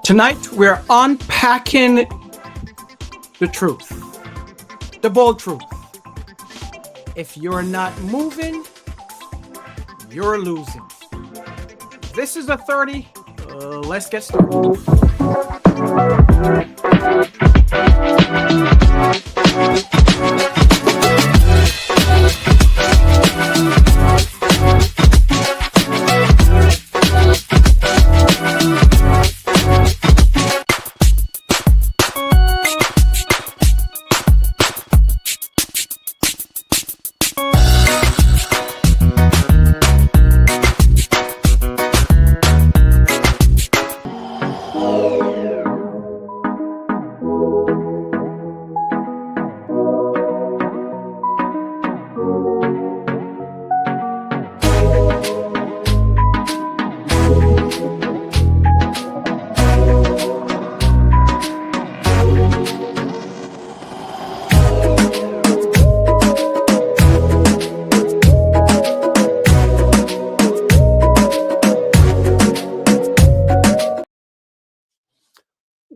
Tonight, we're unpacking the truth, the bold truth. If you're not moving, you're losing. This is the 30. Let's get started.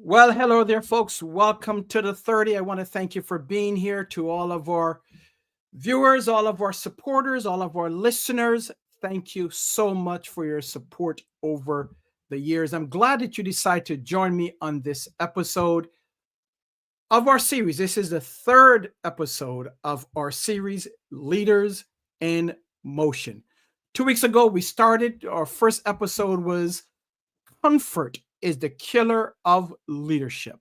Well, hello there, folks. Welcome to the 30. I want to thank you for being here. To all of our viewers, all of our supporters, all of our listeners, thank you so much for your support over the years. I'm glad that you decided to join me on this episode of our series. This is the third episode of our series, Leaders in Motion. 2 weeks ago, we started. Our first episode was Comfort is the Killer of Leadership.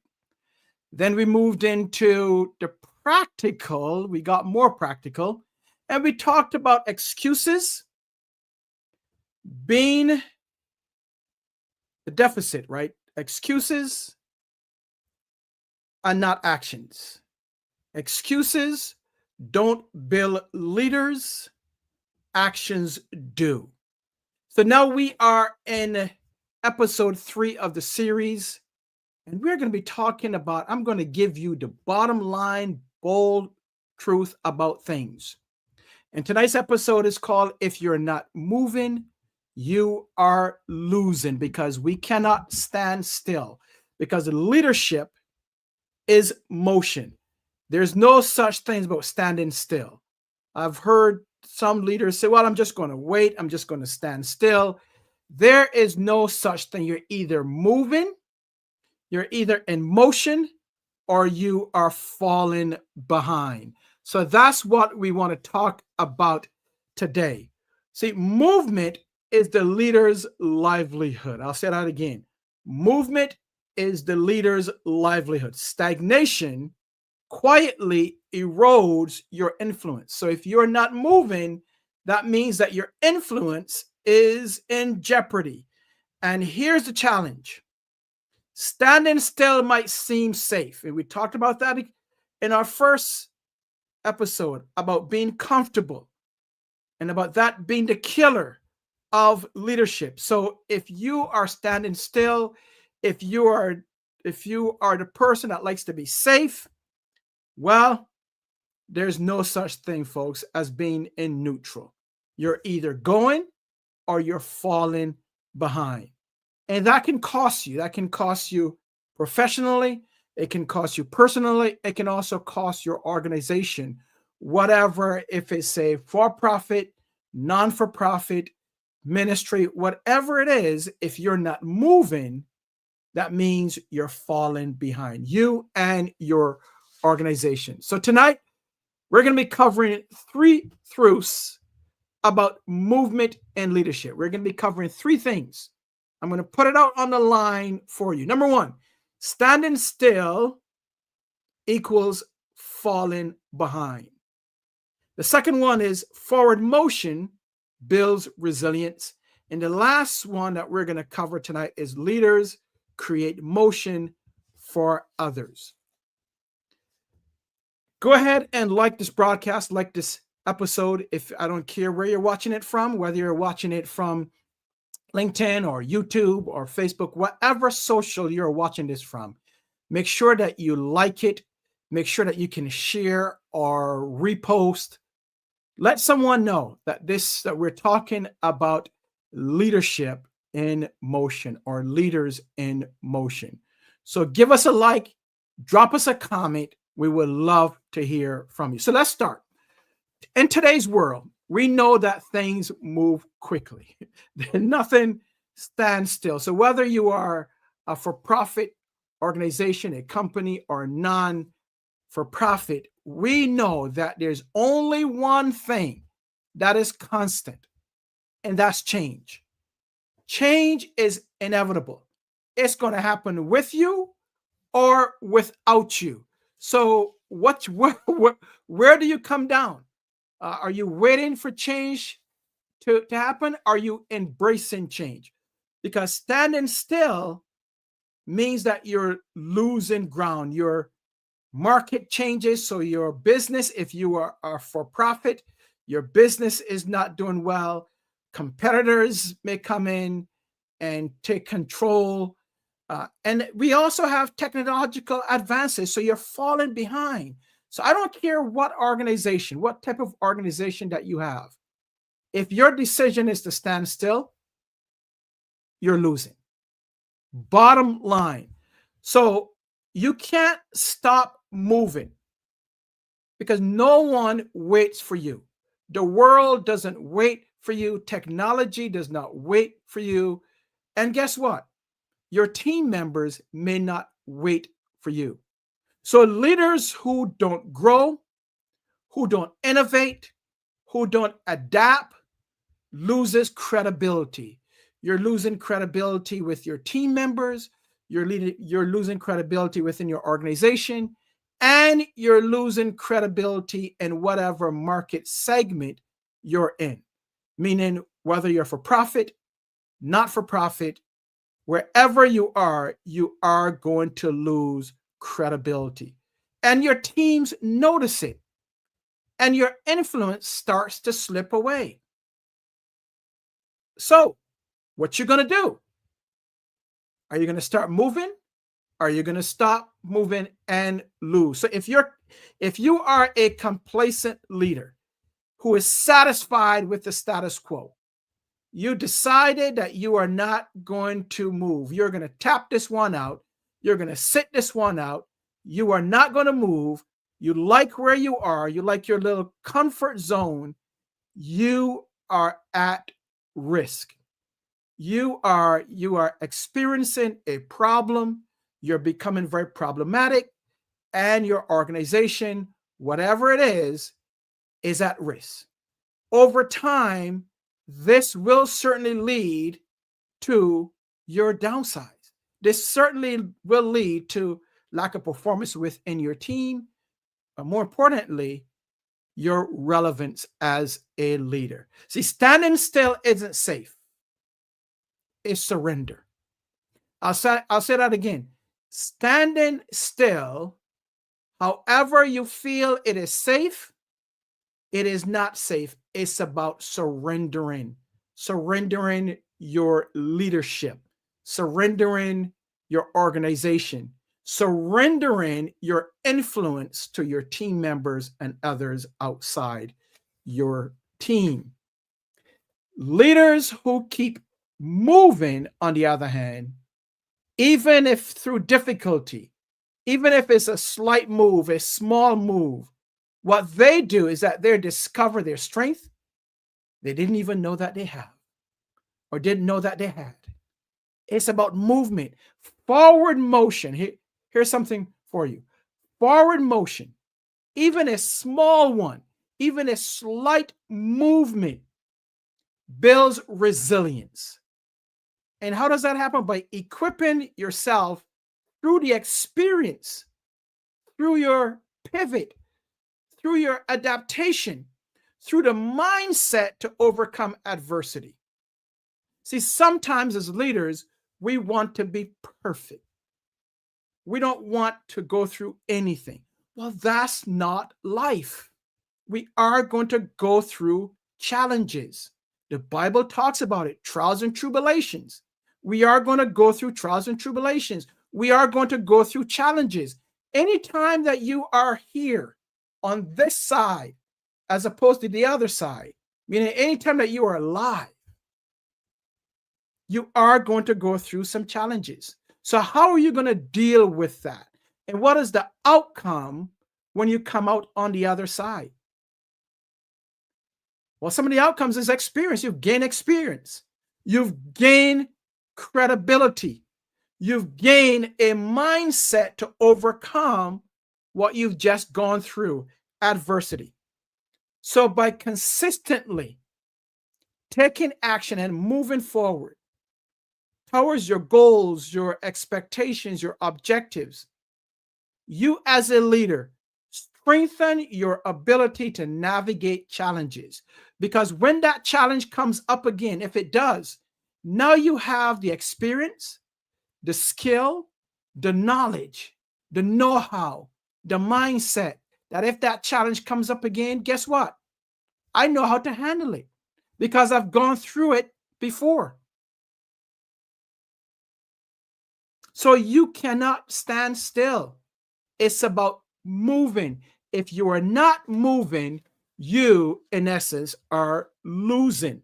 Then we moved into the practical. We got more practical. And we talked about excuses being the deficit, right? Excuses and not actions. Excuses don't build leaders. Actions do. So now we are in episode 3 of the series, and we're going to be talking about, I'm going to give you the bottom line, bold truth about things. And tonight's episode is called, If You're Not Moving, You Are Losing, because we cannot stand still, because leadership is motion. There's no such thing about standing still. I've heard some leaders say, well, I'm just going to wait. I'm just going to stand still. There is no such thing. You're either moving, you're either in motion, or you are falling behind. So that's what we want to talk about today. See, movement is the leader's livelihood. I'll say that again. Movement is the leader's livelihood. Stagnation quietly erodes your influence. So if you're not moving, that means that your influence is in jeopardy. And here's the challenge. Standing still might seem safe. And we talked about that in our first episode about being comfortable and about that being the killer of leadership. So if you are standing still, if you are the person that likes to be safe, well, there's no such thing, folks, as being in neutral. You're either going or you're falling behind. And that can cost you. That can cost you professionally. It can cost you personally. It can also cost your organization, whatever, if it's a for-profit, non-for-profit, ministry, whatever it is, if you're not moving, that means you're falling behind, you and your organization. So tonight, we're going to be covering 3 truths about movement and leadership. We're going to be covering 3 things. I'm going to put it out on the line for you. Number 1, standing still equals falling behind. The second one is forward motion builds resilience. And the last one that we're going to cover tonight is leaders create motion for others. Go ahead and like this broadcast, like this episode. If I don't care where you're watching it from, whether you're watching it from LinkedIn or YouTube or Facebook, whatever social you're watching this from, make sure that you like it. Make sure that you can share or repost. Let someone know that we're talking about leadership in motion or leaders in motion. So give us a like, drop us a comment. We would love to hear from you. So let's start. In today's world, we know that things move quickly. Nothing stands still. So whether you are a for-profit organization, a company, or non-for-profit, we know that there's only one thing that is constant, and that's change. Change is inevitable. It's going to happen with you or without you. So where do you come down? Are you waiting for change to happen? Are you embracing change? Because standing still means that you're losing ground. Your market changes. So your business, if you are for profit, your business is not doing well. Competitors may come in and take control. And we also have technological advances. So you're falling behind. So I don't care what organization, what type of organization that you have. If your decision is to stand still, you're losing. Bottom line. So you can't stop moving because no one waits for you. The world doesn't wait for you. Technology does not wait for you. And guess what? Your team members may not wait for you. So leaders who don't grow, who don't innovate, who don't adapt, loses credibility. You're losing credibility with your team members. You're losing credibility within your organization, and you're losing credibility in whatever market segment you're in. Meaning whether you're for profit, not for profit, wherever you are going to lose credibility. And your teams notice it. And your influence starts to slip away. So, what you going to do? Are you going to start moving? Are you going to stop moving and lose? So if you are a complacent leader who is satisfied with the status quo, you decided that you are not going to move. You're going to tap this one out. You're going to sit this one out. You are not going to move. You like where you are. You like your little comfort zone. You are at risk. You are experiencing a problem. You're becoming very problematic, and your organization, whatever it is at risk. Over time, this will certainly lead to your downsides. This certainly will lead to lack of performance within your team, but more importantly, your relevance as a leader. See, standing still isn't safe. It's surrender. I'll say that again. Standing still, however you feel it is safe, it is not safe. It's about surrendering your leadership, surrendering your organization, surrendering your influence to your team members and others outside your team. Leaders who keep moving, on the other hand, even if through difficulty, even if it's a slight move, a small move, what they do is that they discover their strength they didn't even know that they have. or didn't know that they had. It's about movement, forward motion. Here's something for you. Forward motion, even a small one, even a slight movement builds resilience. And how does that happen? By equipping yourself through the experience, through your pivot, through your adaptation, through the mindset to overcome adversity. See, sometimes as leaders, we want to be perfect. We don't want to go through anything. Well, that's not life. We are going to go through challenges. The Bible talks about it, trials and tribulations. We are going to go through trials and tribulations. We are going to go through challenges. Anytime that you are here on this side, as opposed to the other side, meaning anytime that you are alive, you are going to go through some challenges. So how are you going to deal with that? And what is the outcome when you come out on the other side? Well, some of the outcomes is experience. You've gained experience. You've gained credibility. You've gained a mindset to overcome what you've just gone through, adversity. So by consistently taking action and moving forward towards your goals, your expectations, your objectives, you as a leader strengthen your ability to navigate challenges. Because when that challenge comes up again, if it does, now you have the experience, the skill, the knowledge, the know-how, the mindset that if that challenge comes up again, guess what? I know how to handle it because I've gone through it before. So you cannot stand still. It's about moving. If you are not moving, you, in essence, are losing.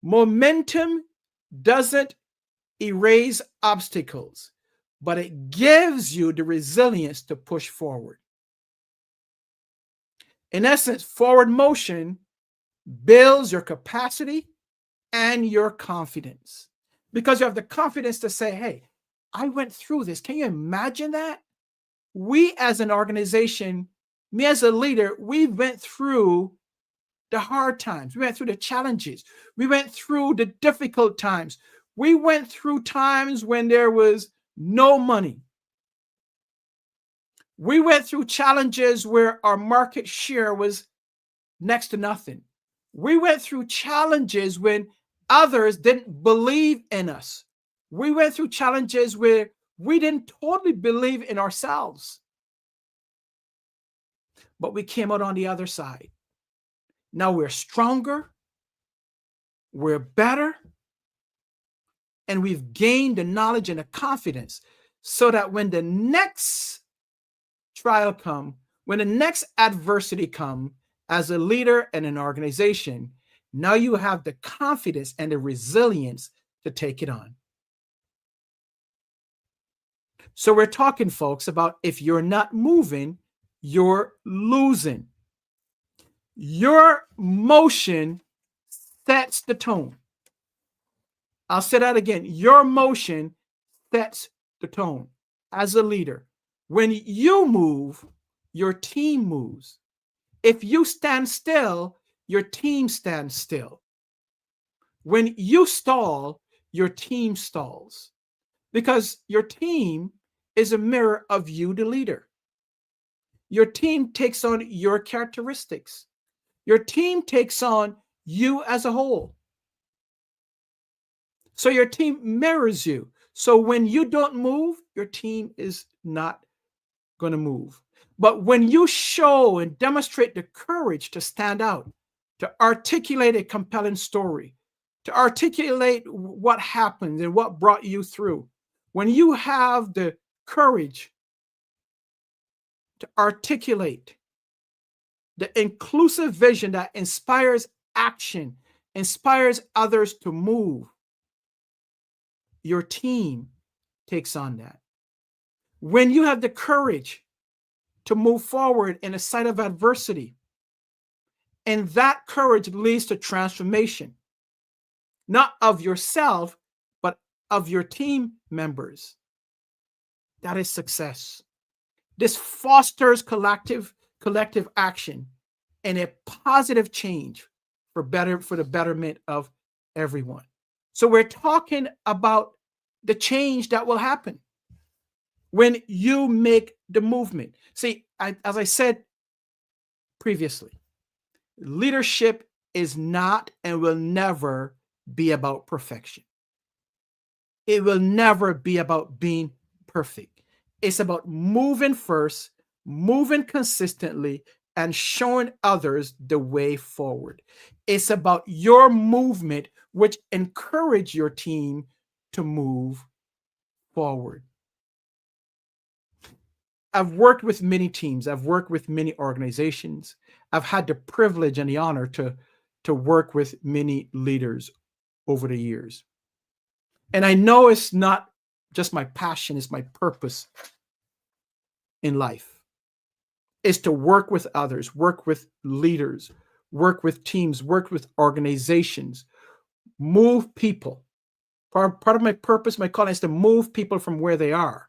Momentum doesn't erase obstacles, but it gives you the resilience to push forward. In essence, forward motion builds your capacity and your confidence because you have the confidence to say, hey, I went through this. Can you imagine that? We as an organization, me as a leader, we went through the hard times. We went through the challenges. We went through the difficult times. We went through times when there was no money. We went through challenges where our market share was next to nothing. We went through challenges when others didn't believe in us. We went through challenges where we didn't totally believe in ourselves. But we came out on the other side. Now we're stronger, we're better, and we've gained the knowledge and the confidence so that when the next trial comes, when the next adversity comes, as a leader and an organization, now you have the confidence and the resilience to take it on. So we're talking, folks, about if you're not moving, you're losing. Your motion sets the tone. I'll say that again. Your motion sets the tone as a leader. When you move, your team moves. If you stand still, your team stands still. When you stall, your team stalls. Because your team is a mirror of you, the leader. Your team takes on your characteristics. Your team takes on you as a whole. So your team mirrors you. So when you don't move, your team is not going to move. But when you show and demonstrate the courage to stand out, to articulate a compelling story, to articulate what happened and what brought you through, when you have the courage to articulate the inclusive vision that inspires action, inspires others to move, your team takes on that. When you have the courage to move forward in a sight of adversity, and that courage leads to transformation, not of yourself, but of your team members. That is success. This fosters collective action and a positive change for the betterment of everyone. So we're talking about the change that will happen when you make the movement. See, as I said previously, leadership is not and will never be about perfection. It will never be about being perfect. It's about moving first, moving consistently, and showing others the way forward. It's about your movement, which encourage your team to move forward. I've worked with many teams. I've worked with many organizations. I've had the privilege and the honor to work with many leaders over the years. And I know it's not just my passion, it's my purpose in life. Is to work with others, work with leaders, work with teams, work with organizations, move people. Part of my purpose, my calling is to move people from where they are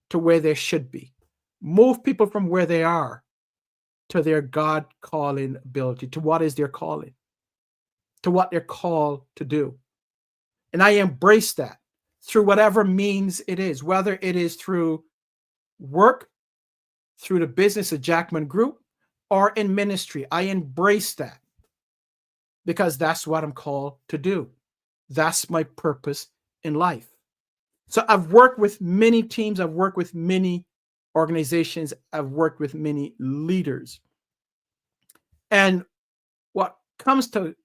to where they should be. Move people from where they are to their God calling ability, to what is their calling, to what they're called to do. And I embrace that through whatever means it is, whether it is through work, through the business of Jackman Group, or in ministry. I embrace that because that's what I'm called to do. That's my purpose in life. So I've worked with many teams. I've worked with many organizations. I've worked with many leaders. And what comes to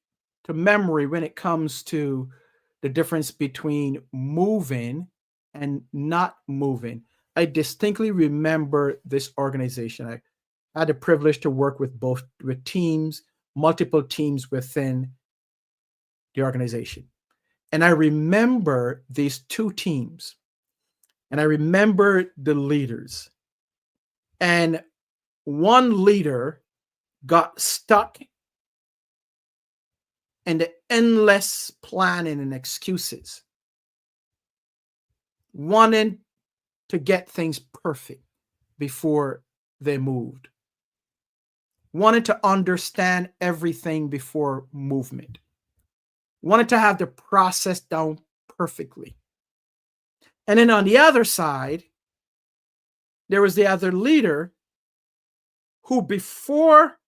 memory when it comes to the difference between moving and not moving, I distinctly remember this organization. I had the privilege to work with teams, multiple teams within the organization. And I remember these two teams, and I remember the leaders. And one leader got stuck in the endless planning and excuses, wanting to get things perfect before they moved, wanted to understand everything before movement, wanted to have the process down perfectly. And then on the other side, there was the other leader who, before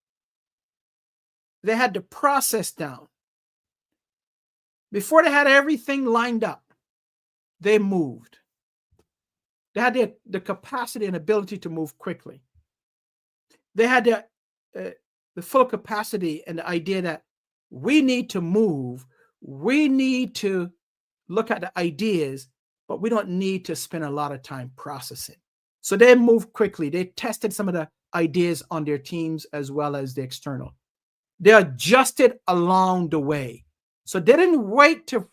they had the process down, before they had everything lined up, they moved. They had the capacity and ability to move quickly. They had the full capacity and the idea that we need to move. We need to look at the ideas, but we don't need to spend a lot of time processing. So they moved quickly. They tested some of the ideas on their teams as well as the external. They adjusted along the way. So they didn't wait to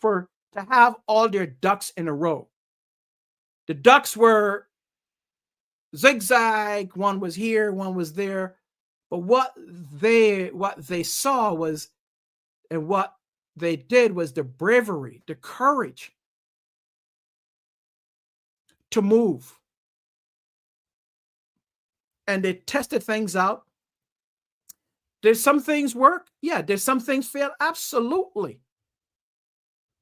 have all their ducks in a row. The ducks were zigzag. One was here, one was there. But what they saw was, and what they did was the bravery, the courage to move. And they tested things out. Did some things work? Yeah. Did some things fail? Absolutely.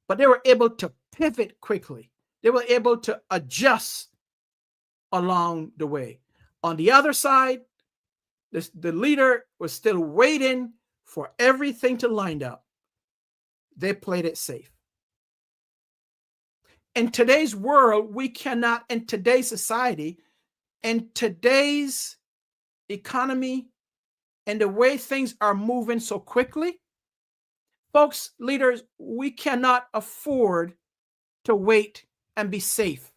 But they were able to pivot quickly. They were able to adjust along the way. On the other side, the leader was still waiting for everything to line up. They played it safe. In today's world, we cannot, in today's society, in today's economy, and the way things are moving so quickly, folks, leaders, we cannot afford to wait and be safe.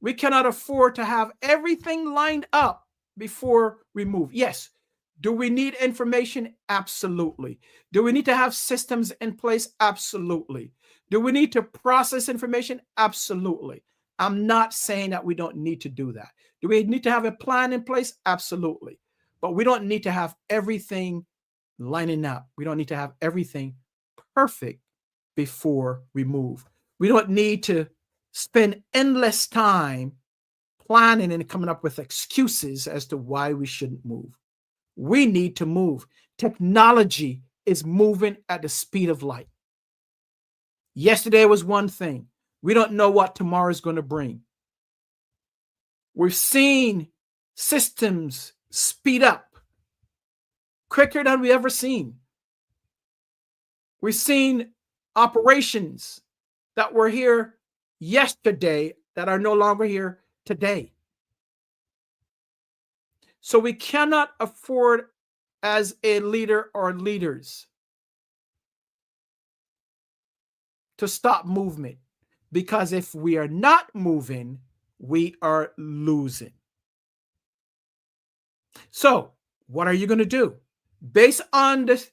We cannot afford to have everything lined up before we move. Yes. Do we need information? Absolutely. Do we need to have systems in place? Absolutely. Do we need to process information? Absolutely. I'm not saying that we don't need to do that. Do we need to have a plan in place? Absolutely. But we don't need to have everything lining up. We don't need to have everything perfect before we move. We don't need to spend endless time planning and coming up with excuses as to why we shouldn't move. We need to move. Technology is moving at the speed of light. Yesterday was one thing. We don't know what tomorrow is going to bring. We've seen systems speed up quicker than we ever seen. We've seen operations that were here yesterday that are no longer here today. So we cannot afford, as a leader or leaders, to stop movement, because if we are not moving, we are losing. So what are you going to do? Based on the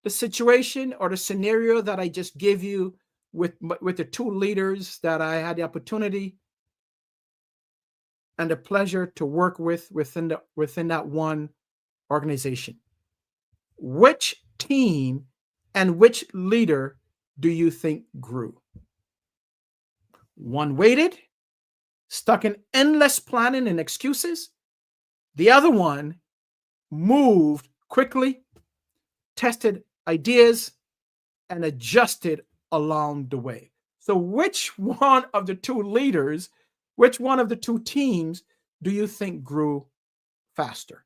situation or the scenario that I just gave you with the two leaders that I had the opportunity and the pleasure to work with within that one organization, which team and which leader do you think grew? One waited, stuck in endless planning and excuses. The other one moved quickly, tested ideas, and adjusted along the way. So which one of the two leaders, which one of the two teams do you think grew faster?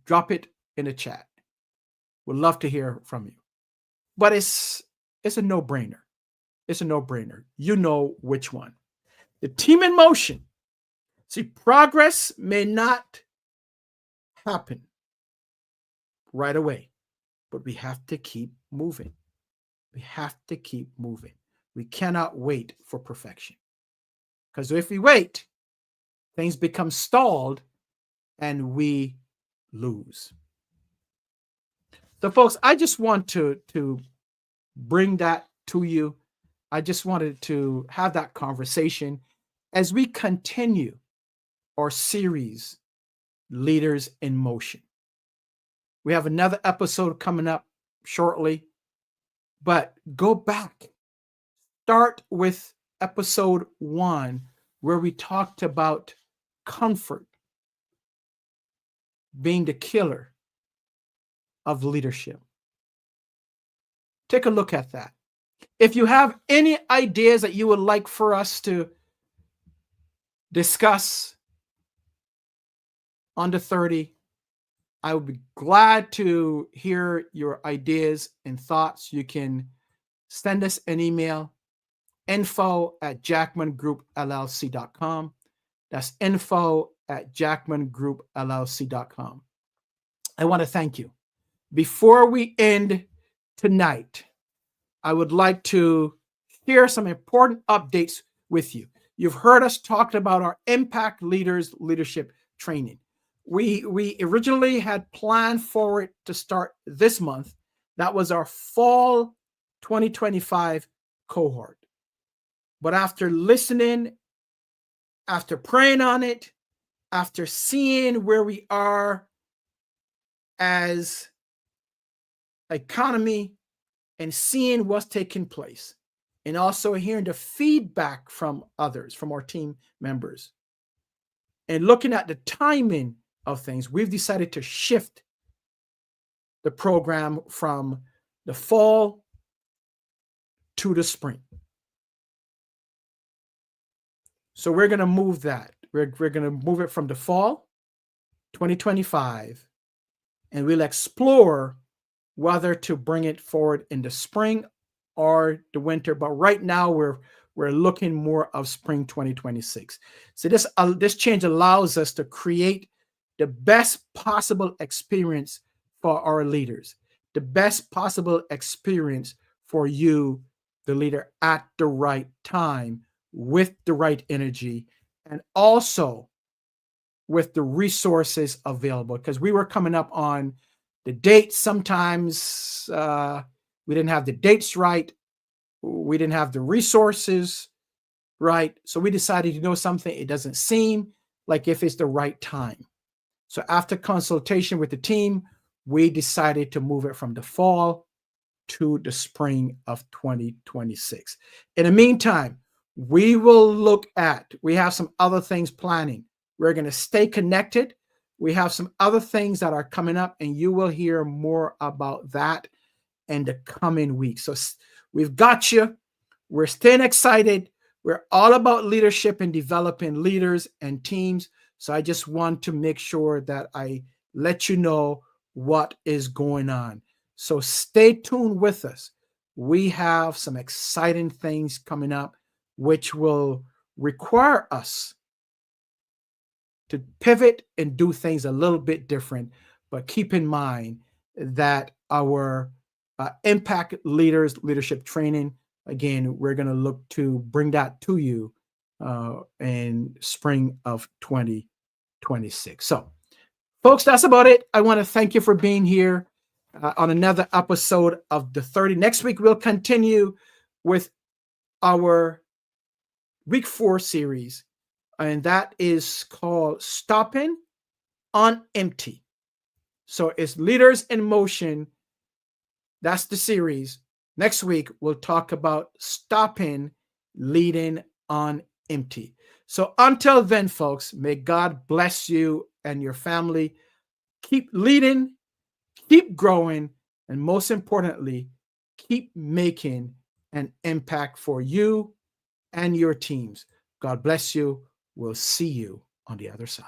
Drop it in the chat. Would love to hear from you. But it's a no-brainer. It's a no-brainer. You know which one. The team in motion. See, progress may not happen right away, but we have to keep moving. We have to keep moving. We cannot wait for perfection. Because if we wait, things become stalled and we lose. So, folks, I just want to bring that to you. I just wanted to have that conversation as we continue our series, Leaders in Motion. We have another episode coming up shortly, but go back. Start with episode 1, where we talked about comfort being the killer of leadership. Take a look at that. If you have any ideas that you would like for us to discuss under 30, I would be glad to hear your ideas and thoughts. You can send us an email, info@jackmangroup.llc.com. That's info@jackmangroup.llc.com. I want to thank you. Before we end tonight, I would like to share some important updates with you. You've heard us talk about our Impact Leaders Leadership Training. We originally had planned for it to start this month. That was our fall 2025 cohort. But after listening, after praying on it, after seeing where we are as economy and seeing what's taking place, and also hearing the feedback from others, from our team members, and looking at the timing of things, we've decided to shift the program from the fall to the spring. So we're going to move that. We're going to move it from the fall 2025, and we'll explore whether to bring it forward in the spring or the winter. But right now we're looking more of spring 2026. So this change allows us to create the best possible experience for our leaders, the best possible experience for you, the leader, at the right time, with the right energy, and also with the resources available. Because we were coming up on the dates. Sometimes we didn't have the dates right. We didn't have the resources right. So we decided, you know something, it doesn't seem like if it's the right time. So after consultation with the team, we decided to move it from the fall to the spring of 2026. In the meantime, we have some other things planning. We're going to stay connected. We have some other things that are coming up, and you will hear more about that in the coming weeks. So we've got you. We're staying excited. We're all about leadership and developing leaders and teams. So I just want to make sure that I let you know what is going on. So stay tuned with us. We have some exciting things coming up, which will require us to pivot and do things a little bit different. But keep in mind that our impact leaders leadership training, again, we're going to look to bring that to you in spring of 2026. So, folks, that's about it. I want to thank you for being here on another episode of The 30. Next week, we'll continue with our week 4 series, and that is called Stopping on Empty. So it's Leaders in Motion. That's the series. Next week, we'll talk about stopping leading on empty. So until then, folks, may God bless you and your family. Keep leading, keep growing, and most importantly, keep making an impact for you and your teams. God bless you. We'll see you on the other side.